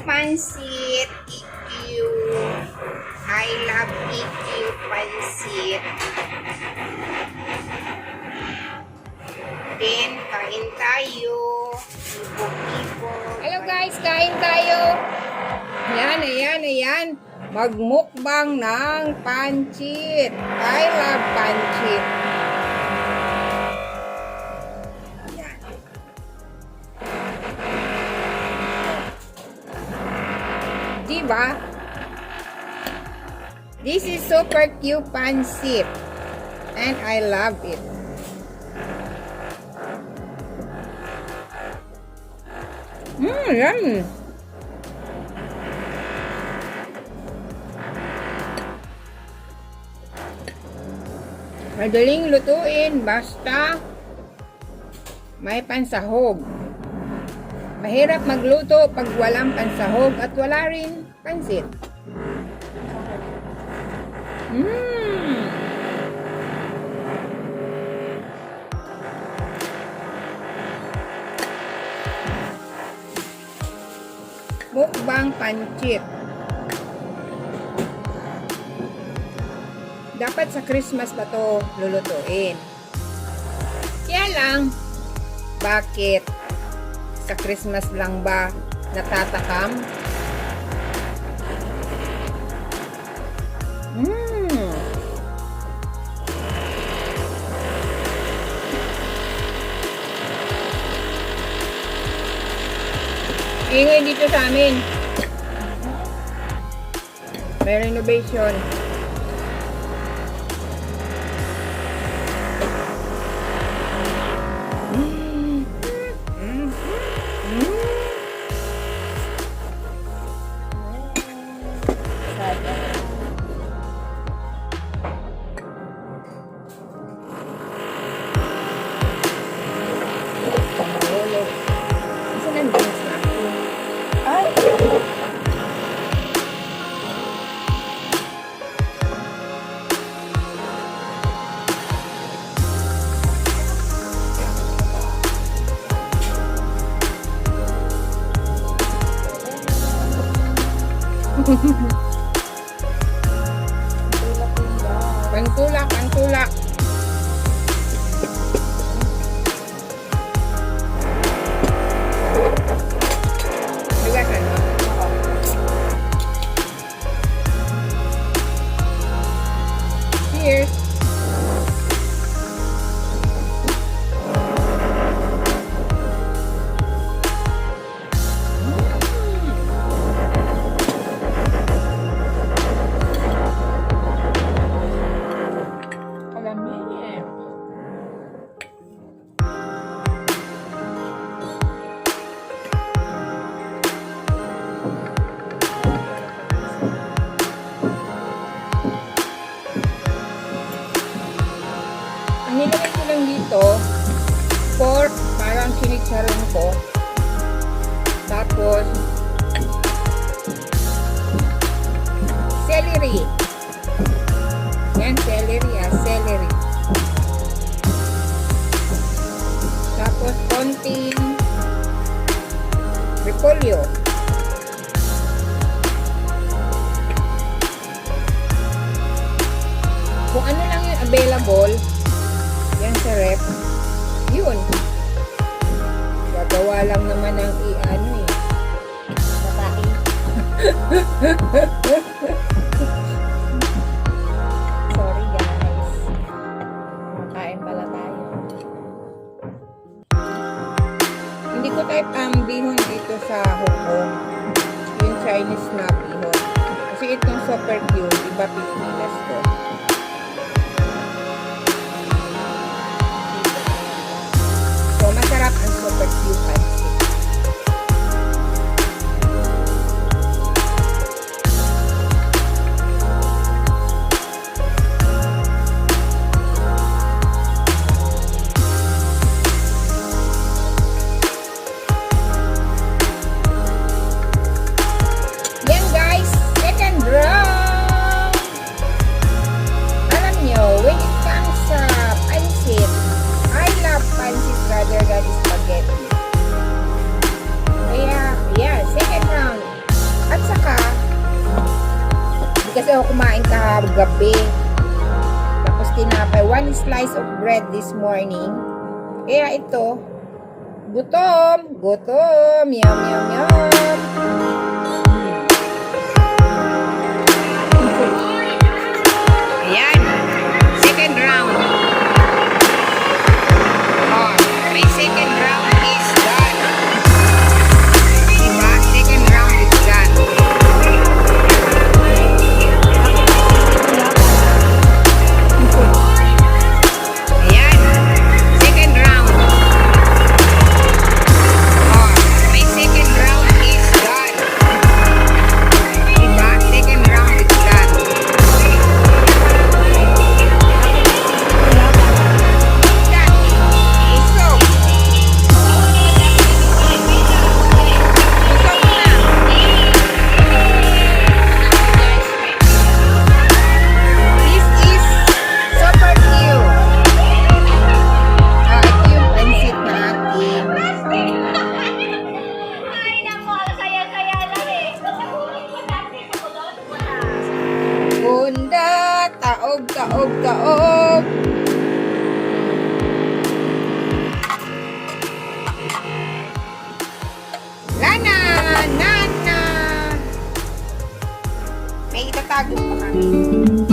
Pansit. EQ. I love EQ Pansit. Then, kain tayo. Ibog-ibog. Hello guys, kain tayo. Ayan. Magmukbang ng pancit. I love pancit. Ayan. Diba? This is super cute pancit. And I love it. Yum. Madaling lutuin, basta may pansahog. Mahirap magluto pag walang pansahog at wala rin pansit. Mukbang pancit. Dapat sa Christmas pa to lulutuin. Kaya lang, bakit sa Christmas lang ba natatakam? Ingay dito sa amin. May renovation. Pantulak. Lugasan mo. Cheers. Nilagay ko lang dito pork, parang chinicharon ko, tapos celery, yan celery, tapos konting repolyo, kung ano lang yung available yan sa rep, yun. Gagawa lang naman ng babae. Sorry guys. Makain pala tayo. Hindi ko type ang bihon dito sa Hong Kong. Yung Chinese na bihon. Kasi itong super cute, iba Pilipinas to. Masarap ang super cute pancit. Yan guys, second round. kasi ako kumain kagabi. Tapos tinapay. 1 slice of bread this morning. Kaya ito, gutom. Gutom. Yum, yum, yum. Ayan. Second round. Oh, my second round is done. Diba? Second round is done. Ayan. Second round. Oh, my second round is done. Diba? Second round is done. Ay, nako, ang saya-saya lang eh. Nagulat ko dati sa kulot. Wala. Bunda, taob, taob, taob. Lana, nana. May itatago pa kami.